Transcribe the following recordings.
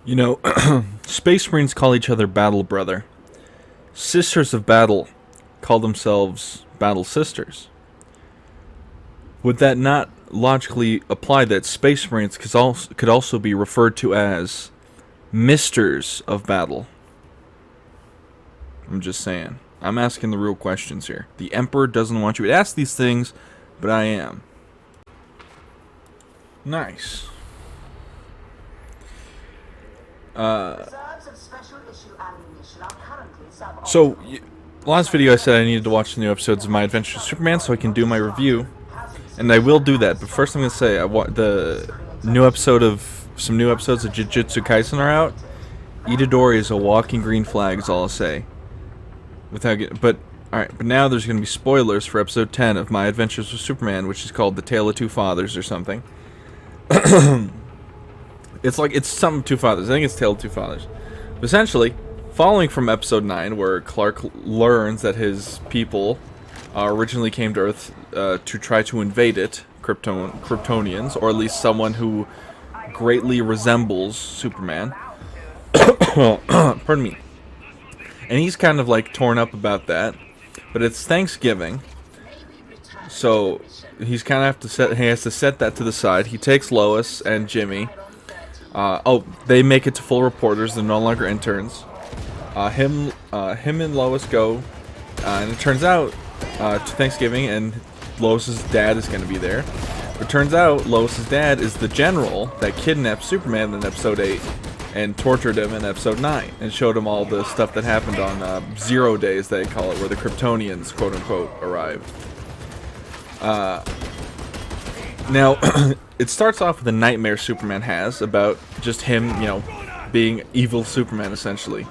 You know, Space Marines call each other Battle Brother. Sisters of Battle call themselves Battle Sisters. Would that not logically apply that Space Marines could also be referred to as Misters of Battle? I'm just saying. I'm asking the real questions here. The Emperor doesn't want you to ask these things, but I am. Nice. So, last video I said I needed to watch the new episodes of My Adventures with Superman so I can do my review. And I will do that, but first I'm going to say the new episode of some new episodes of Jujutsu Kaisen are out. Itadori is a walking green flag, is all I'll say. But now there's going to be spoilers for episode 10 of My Adventures with Superman, which is called The Tale of Two Fathers or something. It's something Two Fathers. I think it's Tale of Two Fathers. But essentially, following from episode 9, where Clark learns that his people originally came to Earth to try to invade it, Kryptonians, or at least someone who greatly resembles Superman. Pardon me. And he's kind of like torn up about that, but it's Thanksgiving, so he's kind of he has to set that to the side. He takes Lois and Jimmy. They make it to full reporters. They're no longer interns. Him and Lois go, and it turns out to Thanksgiving, and Lois's dad is going to be there. It turns out Lois's dad is the general that kidnapped Superman in episode 8 and tortured him in episode 9 and showed him all the stuff that happened on 0 days, they call it, where the Kryptonians, quote-unquote, arrived. Now, it starts off with a nightmare Superman has about just him, being evil Superman, essentially.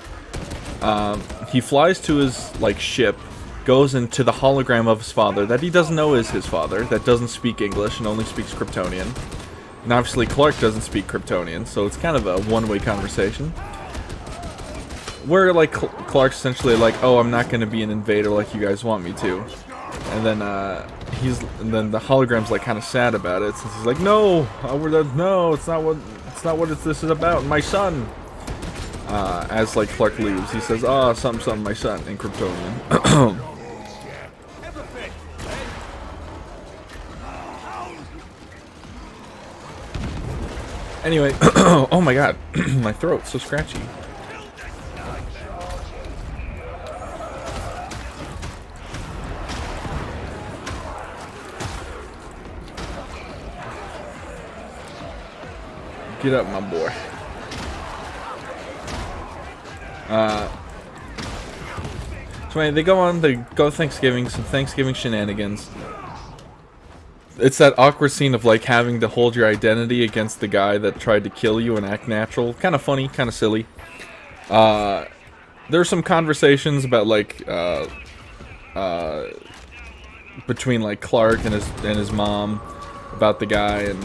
He flies to his, ship, goes into the hologram of his father that he doesn't know is his father, that doesn't speak English and only speaks Kryptonian. And obviously Clark doesn't speak Kryptonian, so it's kind of a one-way conversation. Where, Clark's essentially like, oh, I'm not going to be an invader like you guys want me to. And then, then the hologram's, kind of sad about it, since he's like, no, it's not what this is about, my son. As, Clark leaves, he says, something, my son, in Kryptonian. Anyway, oh my god, my throat's so scratchy. Get up, my boy. So anyway, they go Thanksgiving, some Thanksgiving shenanigans. It's that awkward scene of having to hold your identity against the guy that tried to kill you and act natural. Kind of funny, kind of silly. There's some conversations about between Clark and his mom about the guy and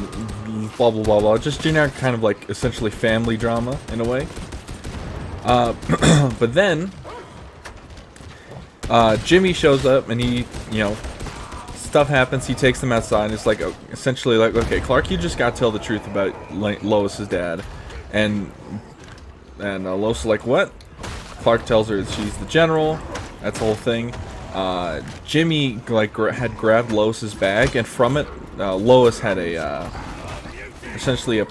blah blah blah blah. Just generic kind of essentially family drama in a way. But then Jimmy shows up and he, stuff happens. He takes them outside and it's essentially okay, Clark, you just gotta tell the truth about Lois's dad. And Lois is like, what? Clark tells her she's the general. That's the whole thing. Jimmy had grabbed Lois's bag, and from it, Lois had essentially a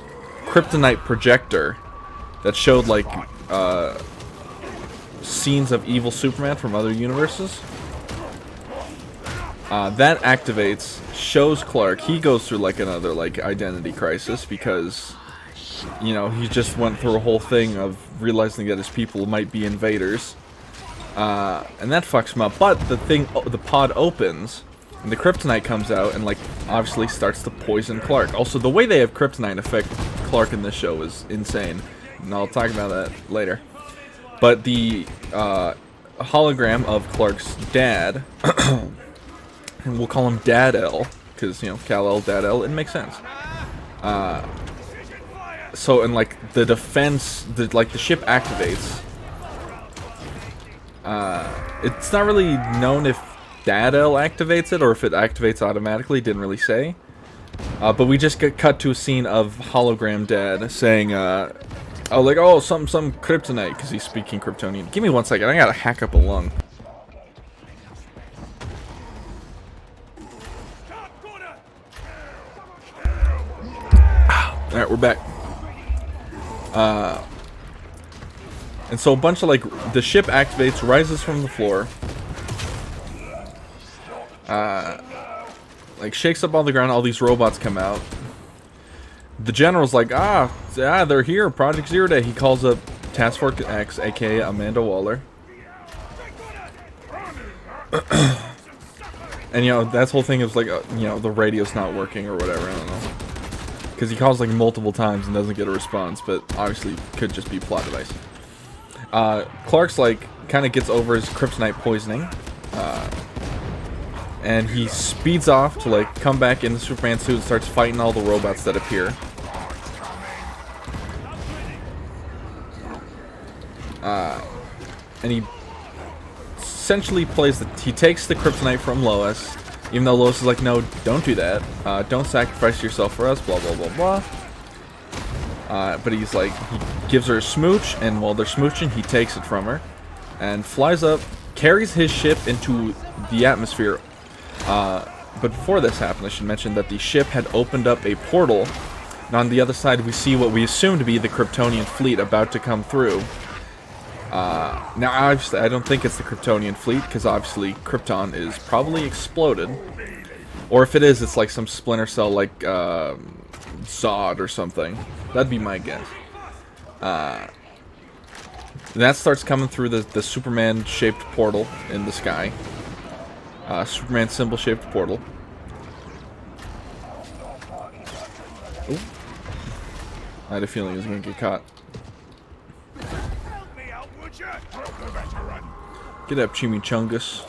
kryptonite projector that showed scenes of evil Superman from other universes. That activates, shows Clark. He goes through another identity crisis because he just went through a whole thing of realizing that his people might be invaders, and that fucks him up. But the pod opens and the kryptonite comes out and obviously starts to poison Clark. Also, the way they have kryptonite affect Clark in this show is insane, and I'll talk about that later. But the hologram of Clark's dad, and we'll call him Dad L, because Kal-El, Dad L, it makes sense. So in the defense, the ship activates. It's not really known if Dad L activates it or if it activates automatically. Didn't really say. But we just get cut to a scene of hologram Dad saying, Oh, like, oh, some kryptonite, because he's speaking Kryptonian. Give me 1 second, I gotta hack up a lung. Alright, we're back. And so a bunch of, like, the ship activates, rises from the floor. Like, shakes up all the ground, all these robots come out. The general's like, they're here, Project Zero Day. He calls up Task Force X, aka Amanda Waller. And, you know, that whole thing is like, you know, the radio's not working or whatever, I don't know. Because he calls like multiple times and doesn't get a response, but obviously could just be plot device. Clark's like, kind of gets over his kryptonite poisoning. And he speeds off to like come back in the Superman suit and starts fighting all the robots that appear. And he essentially he takes the kryptonite from Lois, even though Lois is like, no, don't do that. Don't sacrifice yourself for us, blah, blah, blah, blah. But he's like, he gives her a smooch, and while they're smooching, he takes it from her and flies up, carries his ship into the atmosphere. But before this happened, I should mention that the ship had opened up a portal, and on the other side we see what we assume to be the Kryptonian fleet about to come through. Now, obviously, I don't think it's the Kryptonian fleet, because obviously Krypton is probably exploded. Or if it is, it's like some Splinter Cell, like, Zod or something. That'd be my guess. That starts coming through the Superman-shaped portal in the sky. Superman symbol-shaped portal. Ooh. I had a feeling he was going to get caught. Get up, Chimichangas.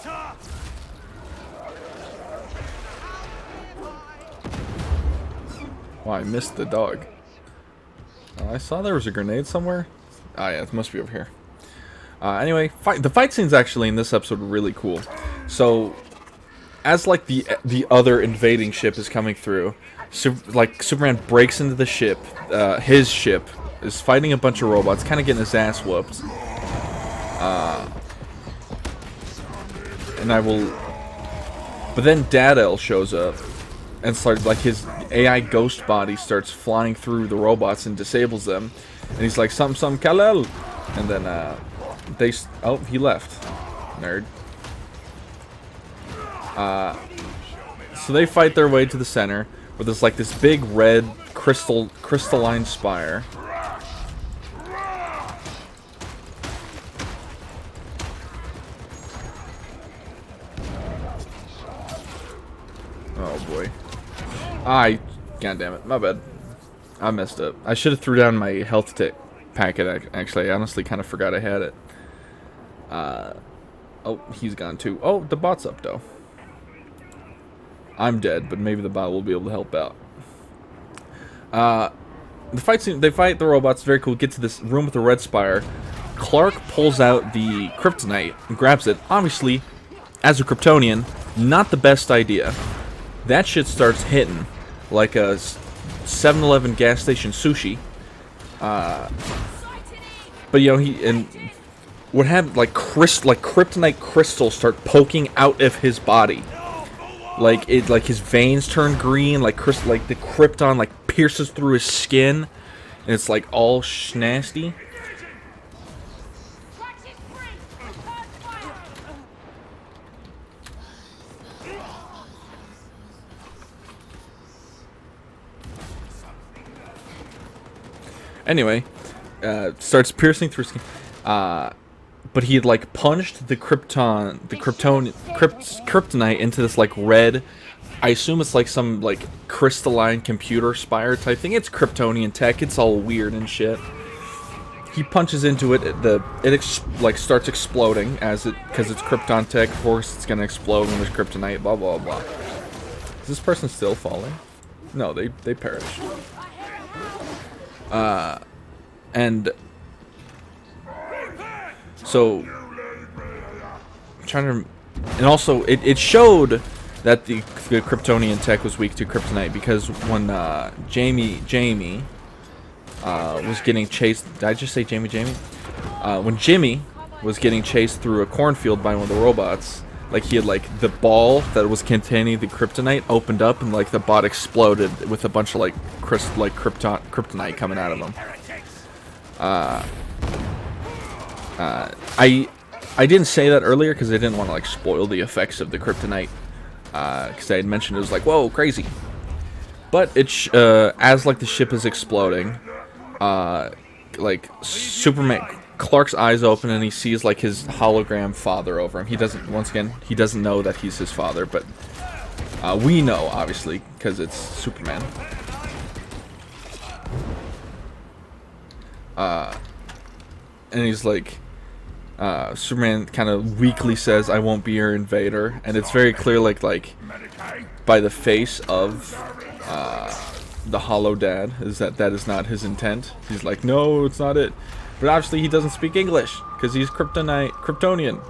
Wow, I missed the dog. I saw there was a grenade somewhere. Ah, yeah, it must be over here. Anyway, the fight scenes actually in this episode were really cool. So, as like the other invading ship is coming through, Superman breaks into the ship. His ship is fighting a bunch of robots, kind of getting his ass whooped. But then Dad-El shows up and starts, like, his AI ghost body starts flying through the robots and disables them. And he's like, some Kal-El. And then, oh, he left. Nerd. So they fight their way to the center, where there's, like, this big red crystalline spire. Oh boy. God damn it, my bad. I messed up. I should have threw down my health packet, actually. I honestly kind of forgot I had it. Oh, he's gone too. Oh, the bot's up, though. I'm dead, but maybe the bot will be able to help out. The fight scene, they fight the robots, very cool. Get to this room with the red spire. Clark pulls out the kryptonite and grabs it. Obviously, as a Kryptonian, not the best idea. That shit starts hitting like a 7-Eleven gas station sushi. But you know, what happened? Like kryptonite crystals start poking out of his body. Like his veins turn green. Like the krypton like pierces through his skin, and it's like all nasty. Anyway, starts piercing through skin. But he had like punched the kryptonite into this like red. I assume it's like some like crystalline computer spire type thing. It's Kryptonian tech. It's all weird and shit. He punches into it. It starts exploding because it's Krypton tech. Of course, it's gonna explode when there's kryptonite. Blah blah blah. Is this person still falling? No, they perished. And so and also it showed that the Kryptonian tech was weak to kryptonite, because when Jamie was getting chased. Did I just say Jamie? When Jimmy was getting chased through a cornfield by one of the robots, like he had like the ball that was containing the kryptonite opened up and like the bot exploded with a bunch of like kryptonite coming out of him. I didn't say that earlier because I didn't want to like spoil the effects of the kryptonite, because I had mentioned it was like, whoa, crazy. But it as like the ship is exploding, like Clark's eyes open and he sees like his hologram father over him. He doesn't know that he's his father, but we know obviously because it's Superman. And he's like, Superman kind of weakly says, "I won't be your invader," and it's very clear, like by the face of the Hollow Dad, is that is not his intent. He's like, "No, it's not it," but obviously he doesn't speak English because he's Kryptonian.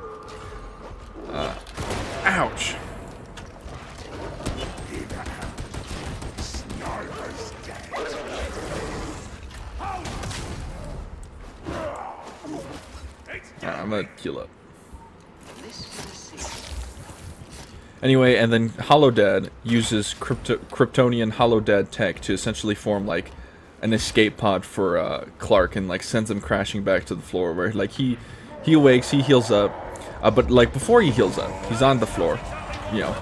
Ouch. I'm gonna heal up. Anyway, and then Hollow Dad uses Kryptonian Hollow Dad tech to essentially form like an escape pod for Clark, and like sends him crashing back to the floor where like he awakes, he heals up, but like before he heals up, he's on the floor, you know,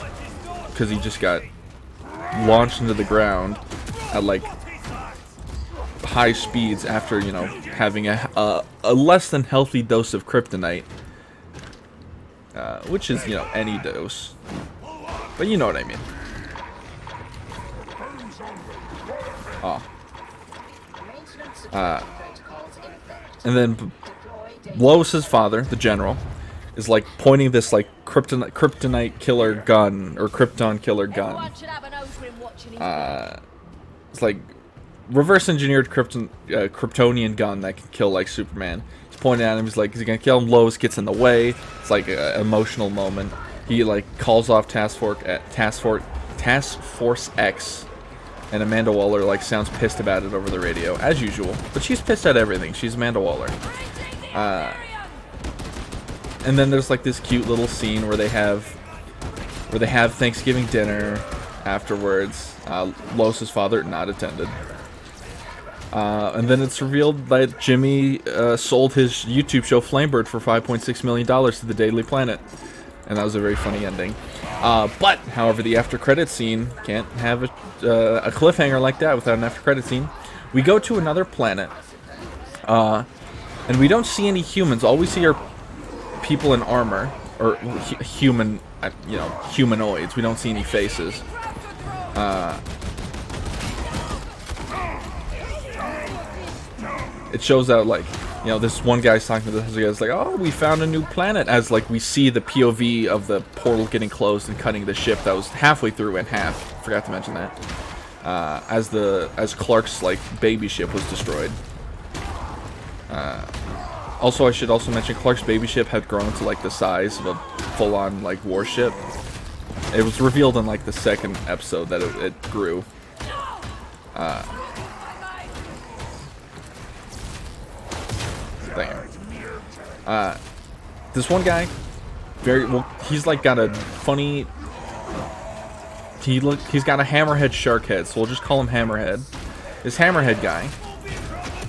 because he just got launched into the ground at like high speeds after, you know, having a less than healthy dose of kryptonite, which is, you know, any dose, but you know what I mean. And then Lois's father, the general, is like pointing this like kryptonite killer gun, or Krypton killer gun. It's like reverse engineered Kryptonian gun that can kill like Superman. He's pointing at him. He's like, is he gonna kill him? Lois gets in the way. It's like an emotional moment. He like calls off Task Force X, and Amanda Waller like sounds pissed about it over the radio as usual. But she's pissed at everything. She's Amanda Waller. And then there's like this cute little scene where they have Thanksgiving dinner afterwards. Lois's father not attended. And then it's revealed that Jimmy sold his YouTube show Flamebird for $5.6 million to the Daily Planet. And that was a very funny ending. But, however, the after credit scene can't have a cliffhanger like that without an after credit scene. We go to another planet. And we don't see any humans. All we see are people in armor. Or humanoids. We don't see any faces. It shows out like, you know, this one guy's talking to this other guy's like, oh, we found a new planet, as like we see the POV of the portal getting closed and cutting the ship that was halfway through in half. Forgot to mention that. As Clark's like baby ship was destroyed. Also, I should also mention Clark's baby ship had grown to like the size of a full-on like warship. It was revealed in like the second episode that it grew. This one guy, he's like got a funny. He's got a hammerhead shark head, so we'll just call him Hammerhead. This Hammerhead guy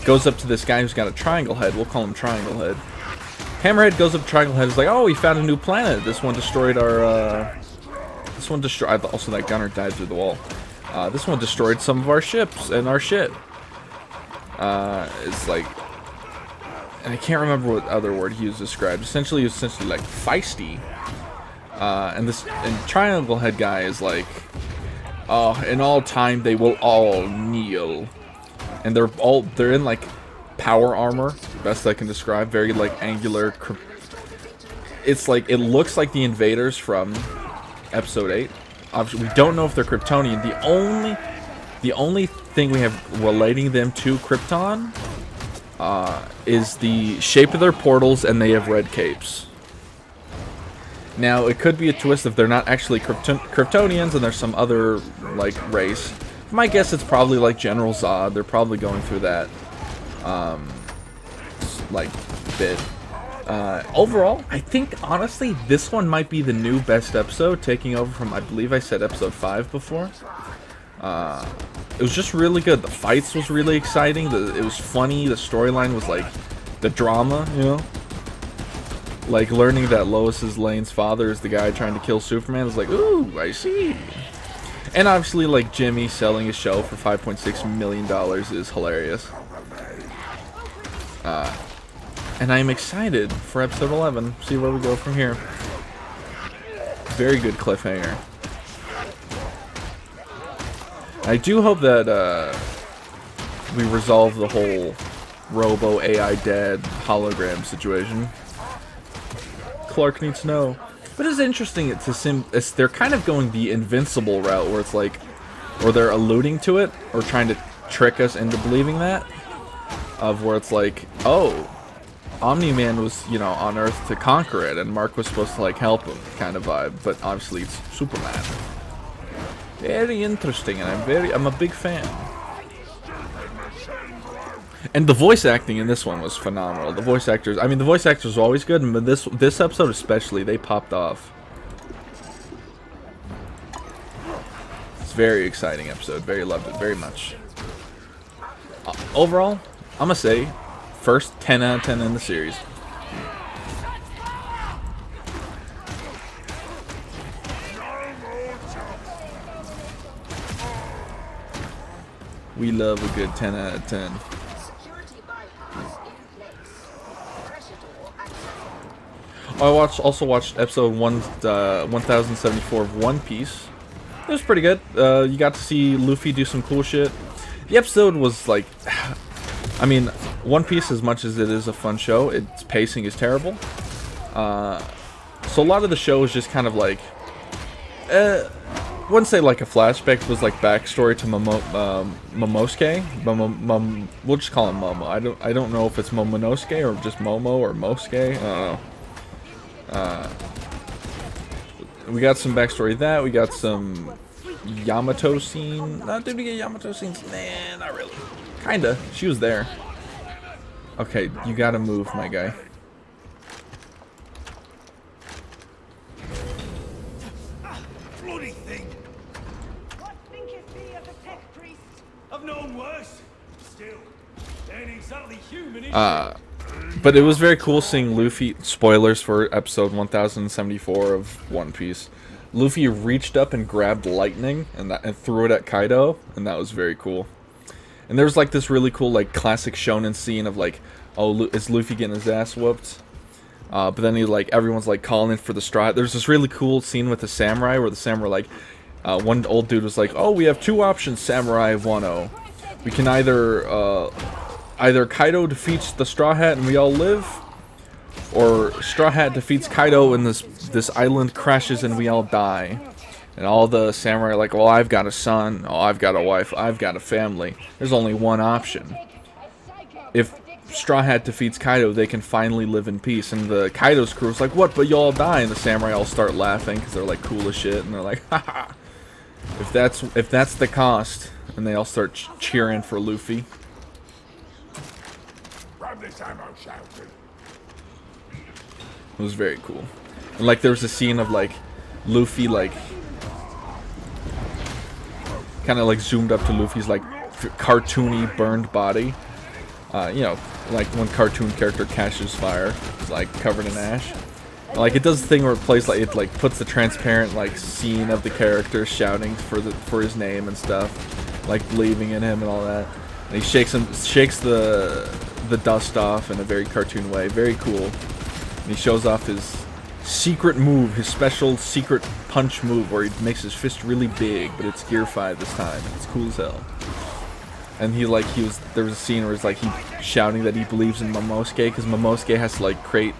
goes up to this guy who's got a triangle head. We'll call him Triangle Head. Hammerhead goes up to Triangle Head. Is like, oh, we found a new planet. This one destroyed our. Also, that gunner died through the wall. This one destroyed some of our ships and our ship. It's like. And I can't remember what other word he used to describe. Essentially, it's essentially like feisty. And Triangle Head guy is like, in all time they will all kneel, and they're in like power armor, best I can describe. Very like angular. It's like it looks like the invaders from Episode 8. Obviously, we don't know if they're Kryptonian. The only thing we have relating them to Krypton. Is the shape of their portals, and they have red capes. Now, it could be a twist if they're not actually Kryptonians and there's some other, like, race. My guess it's probably like General Zod. They're probably going through that. like bit. Overall, I think honestly this one might be the new best episode, taking over from, I believe I said episode 5 before. It was just really good. The fights was really exciting. It was funny. The storyline was like the drama, you know. Like learning that Lois Lane's father is the guy trying to kill Superman is like, ooh, I see. And obviously, like Jimmy selling his show for $5.6 million is hilarious. And I'm excited for episode 11. See where we go from here. Very good cliffhanger. I do hope that we resolve the whole Robo AI Dad hologram situation. Clark needs to know. But it's interesting they're kind of going the Invincible route where it's like, or they're alluding to it or trying to trick us into believing that, of where it's like, oh, Omni-Man was, you know, on Earth to conquer it and Mark was supposed to like help him kind of vibe, but obviously it's Superman. Very interesting, and I'm a big fan. And the voice acting in this one was phenomenal. The voice actors, I mean, the voice actors were always good, but this episode especially, they popped off. It's a very exciting episode. Very loved it, very much. Overall, I'm gonna say, first 10 out of 10 in the series. We love a good 10 out of 10. I also watched episode 1074 of One Piece. It was pretty good. You got to see Luffy do some cool shit. The episode was like, I mean, One Piece, as much as it is a fun show, its pacing is terrible. So a lot of the show is just kind of like, I wouldn't say like a flashback, it was like backstory to Momosuke. We'll just call him Momo. I don't know if it's Momonosuke or just Momo or Mosuke. I don't know. We got some backstory that. We got some Yamato scene. Did we get Yamato scenes? Nah, not really. Kinda. She was there. Okay, you gotta move, my guy. Bloody thing! What thinketh thee of the tech priest? I've known worse. Still, they ain't exactly human, is But it was very cool seeing Luffy, spoilers for episode 1074 of One Piece. Luffy reached up and grabbed lightning and threw it at Kaido, and that was very cool. And there was like this really cool like classic shonen scene of like, oh, is Luffy getting his ass whooped? But then everyone's like calling for the straw hat. There's this really cool scene with the samurai where the samurai like, one old dude was like, oh, we have two options, Samurai of Wano. We can either Kaido defeats the Straw Hat and we all live, or Straw Hat defeats Kaido and this island crashes and we all die. And all the samurai are like, well, I've got a son, oh, I've got a wife, I've got a family. There's only one option. If Straw Hat defeats Kaido, they can finally live in peace. And the Kaido's crew is like, what, but you all die? And the samurai all start laughing because they're like cool as shit. And they're like, haha, if that's the cost. And they all start cheering for Luffy. It was very cool. And like there was a scene of like Luffy like kind of like zoomed up to Luffy's like cartoony burned body. You know, like when cartoon character catches fire, it's like covered in ash. Like it does the thing where it plays like it like puts the transparent like scene of the character shouting for his name and stuff, like believing in him and all that. And he shakes the dust off in a very cartoon way. Very cool. And he shows off his secret move, his special secret punch move where he makes his fist really big, but it's Gear 5 this time. It's cool as hell. And there was a scene where it's like he shouting that he believes in Momosuke because Momosuke has to like create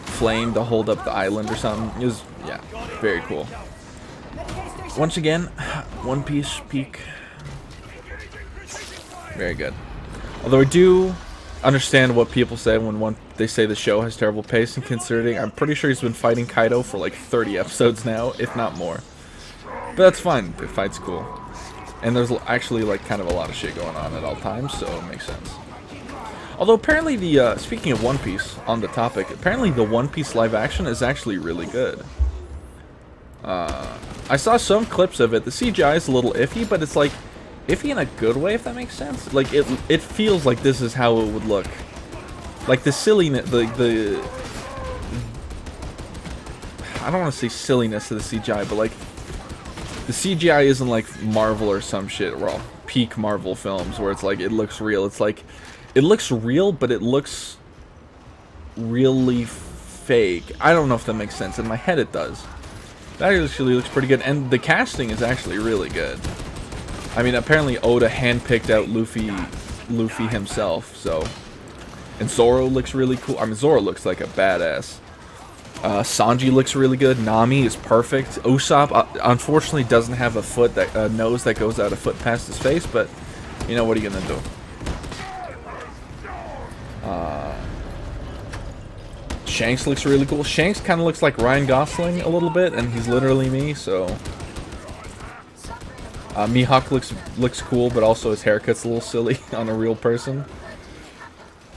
flame to hold up the island or something. It was, yeah, very cool. Once again, One Piece peak. Very good. Although I do understand what people say when they say the show has terrible pacing, considering I'm pretty sure he's been fighting Kaido for like 30 episodes now, if not more. But that's fine. The fight's cool. And there's actually like kind of a lot of shit going on at all times, so it makes sense. Although apparently the, speaking of One Piece, on the topic, apparently the One Piece live action is actually really good. I saw some clips of it. The CGI is a little iffy, but it's like, iffy in a good way, if that makes sense. Like, it feels like this is how it would look. Like, the silliness, the I don't want to say silliness of the CGI, but like, the CGI isn't like Marvel or some shit, well, peak Marvel films, where it's like, it looks real. It's like, it looks real, but it looks really fake. I don't know if that makes sense. In my head, it does. That actually looks pretty good, and the casting is actually really good. I mean, apparently Oda handpicked out Luffy himself, so. And Zoro looks really cool. I mean, Zoro looks like a badass. Sanji looks really good. Nami is perfect. Usopp, unfortunately, doesn't have a foot that nose that goes out a foot past his face, but you know, what are you gonna do? Shanks looks really cool. Shanks kind of looks like Ryan Gosling a little bit, and he's literally me, so. Mihawk looks cool, but also his haircut's a little silly on a real person.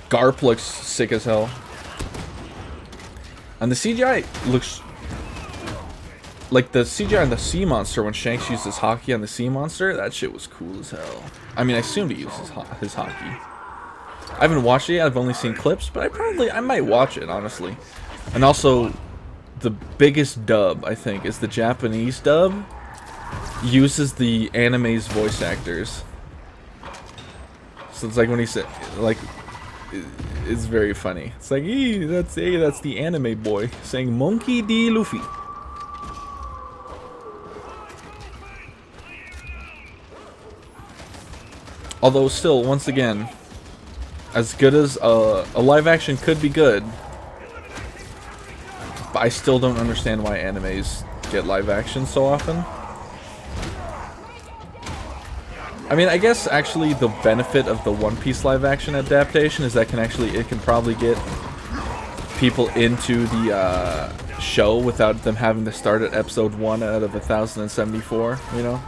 Garp looks sick as hell. And the CGI looks like the CGI on the sea monster when Shanks uses hockey on the sea monster. That shit was cool as hell. I mean, I assumed he uses his hockey. I haven't watched it yet. I've only seen clips, but I might watch it, honestly. And also, the biggest dub, I think, is the Japanese dub. Uses the anime's voice actors. So it's like when he said, like, it's very funny. It's like, that's the anime boy saying Monkey D. Luffy. Although still, once again, as good as a live action could be good, but I still don't understand why animes get live action so often. I mean, I guess actually the benefit of the One Piece live action adaptation is that it can probably get people into the show without them having to start at episode 1 out of 1074, you know?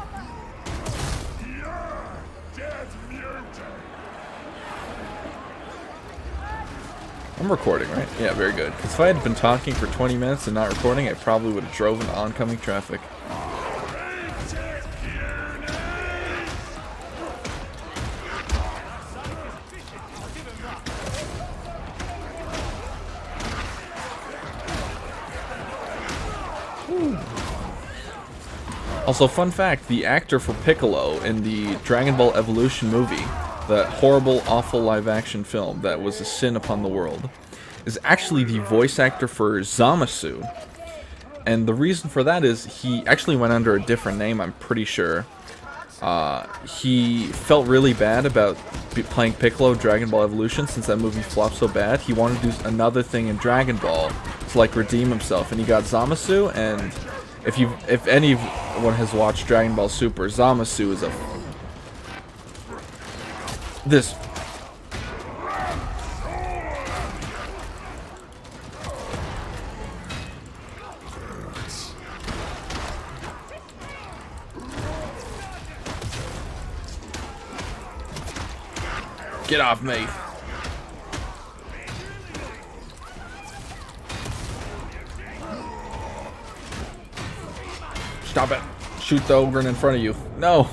I'm recording, right? Yeah, very good. Because if I had been talking for 20 minutes and not recording, I probably would have drove into oncoming traffic. Also, fun fact, the actor for Piccolo in the Dragon Ball Evolution movie, that horrible, awful live-action film that was a sin upon the world, is actually the voice actor for Zamasu. And the reason for that is he actually went under a different name, I'm pretty sure. He felt really bad about playing Piccolo Dragon Ball Evolution since that movie flopped so bad. He wanted to do another thing in Dragon Ball to, like, redeem himself, and he got Zamasu. And if anyone has watched Dragon Ball Super, Zamasu is this. Get off me. Stop it. Shoot the Ogryn in front of you. No.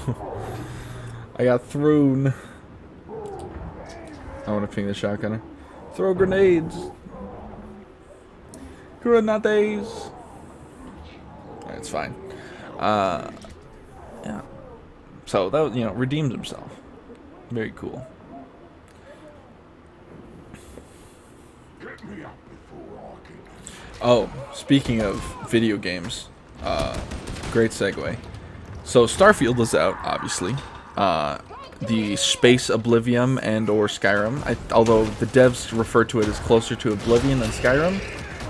I got thrown. I want to ping the shotgunner. Throw grenades. Grenades. It's fine. Yeah. So that, you know, redeemed himself. Very cool. Oh, speaking of video games, great segue. So Starfield is out, obviously. The Space Oblivion and/or Skyrim. Although the devs refer to it as closer to Oblivion than Skyrim.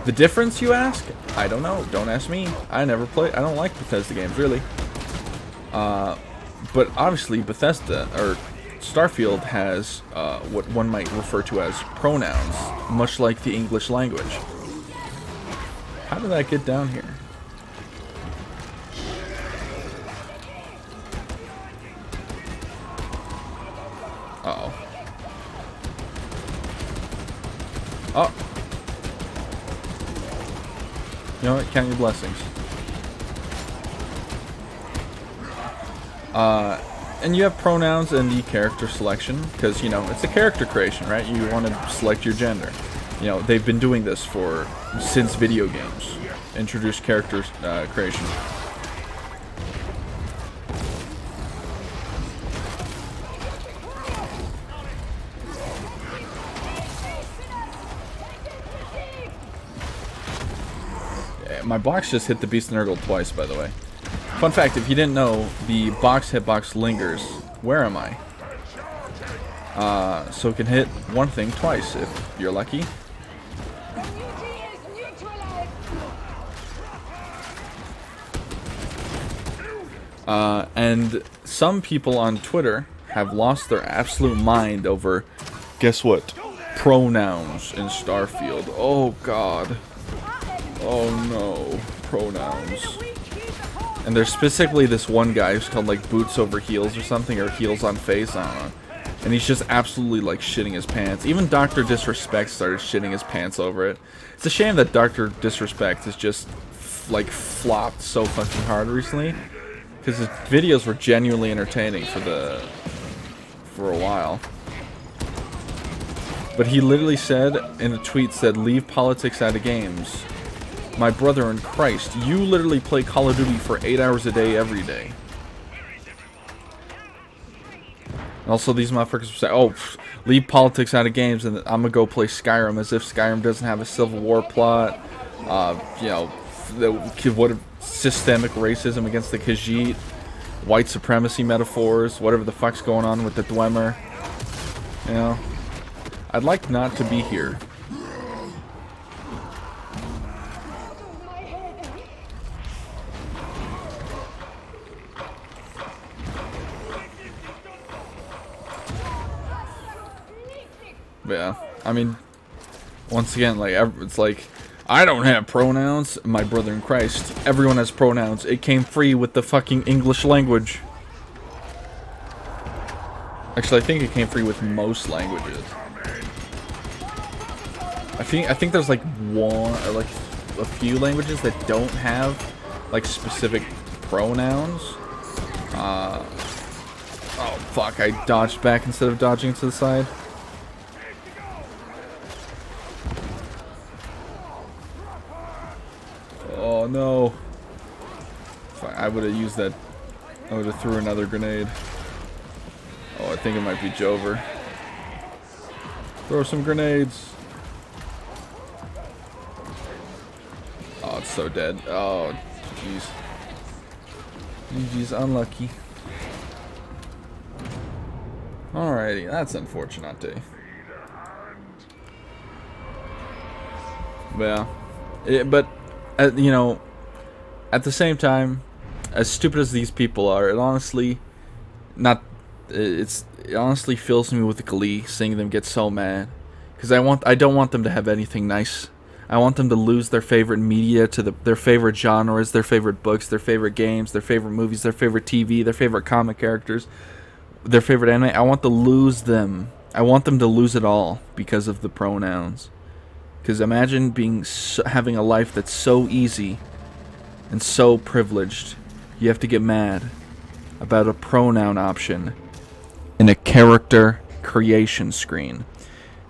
The difference, you ask? I don't know. Don't ask me. I never play. I don't like Bethesda games, really. But obviously, Bethesda or Starfield has what one might refer to as pronouns, much like the English language. How did that get down here? Uh-oh. Oh. You know what? Count your blessings. And you have pronouns in the character selection, because, you know, it's a character creation, right? You want to select your gender. You know, they've been doing this since video games. Introduced character creation. Yeah, my box just hit the Beast Nurgle twice, by the way. Fun fact, if you didn't know, the box hitbox lingers. Where am I? So it can hit one thing twice if you're lucky. And some people on Twitter have lost their absolute mind over, guess what? Pronouns in Starfield. Oh god. Oh no. Pronouns. And there's specifically this one guy who's called like Boots Over Heels or something, or Heels on Face, I don't know. And he's just absolutely like shitting his pants. Even Dr. Disrespect started shitting his pants over it. It's a shame that Dr. Disrespect has just like flopped so fucking hard recently, because his videos were genuinely entertaining for a while. But he literally said in a tweet, said, "Leave politics out of games. My brother in Christ, you literally play Call of Duty for 8 hours a day, every day." And also, these motherfuckers say, "Oh, leave politics out of games, and I'm gonna go play Skyrim," as if Skyrim doesn't have a Civil War plot. You know, what systemic racism against the Khajiit, white supremacy metaphors, whatever the fuck's going on with the Dwemer. You know, I'd like not to be here. Yeah, I mean, once again, like, it's like, I don't have pronouns, my brother in Christ. Everyone has pronouns. It came free with the fucking English language. Actually, I think it came free with most languages. I think there's like one, or like a few languages that don't have like specific pronouns. Oh fuck! I dodged back instead of dodging to the side. Oh no. I would have used that. I would have threw another grenade. Oh, I think it might be Jover. Throw some grenades. Oh, it's so dead. Oh, jeez. GG's unlucky. Alrighty, that's unfortunate. But yeah. But you know, at the same time, as stupid as these people are, it honestly fills me with glee seeing them get so mad, because I don't want them to have anything nice. I want them to lose their favorite media to their favorite genres, their favorite books, their favorite games, their favorite movies, their favorite TV, their favorite comic characters, their favorite anime. I want to lose them. I want them to lose it all because of the pronouns. Because imagine having a life that's so easy and so privileged, you have to get mad about a pronoun option in a character creation screen.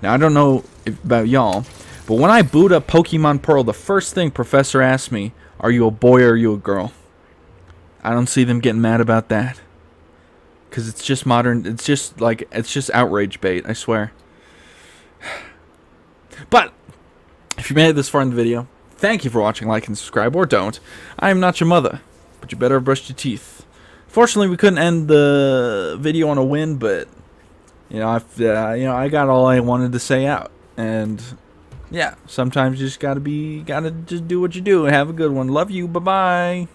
Now, I don't know about y'all, but when I boot up Pokemon Pearl, the first thing Professor asks me, are you a boy or are you a girl? I don't see them getting mad about that. Because it's just modern, it's just outrage bait, I swear. But if you made it this far in the video, thank you for watching, like and subscribe, or don't. I am not your mother, but you better have brushed your teeth. Fortunately, we couldn't end the video on a win, but you know, I got all I wanted to say out, and yeah, sometimes you just gotta just do what you do. Have a good one. Love you. Bye bye.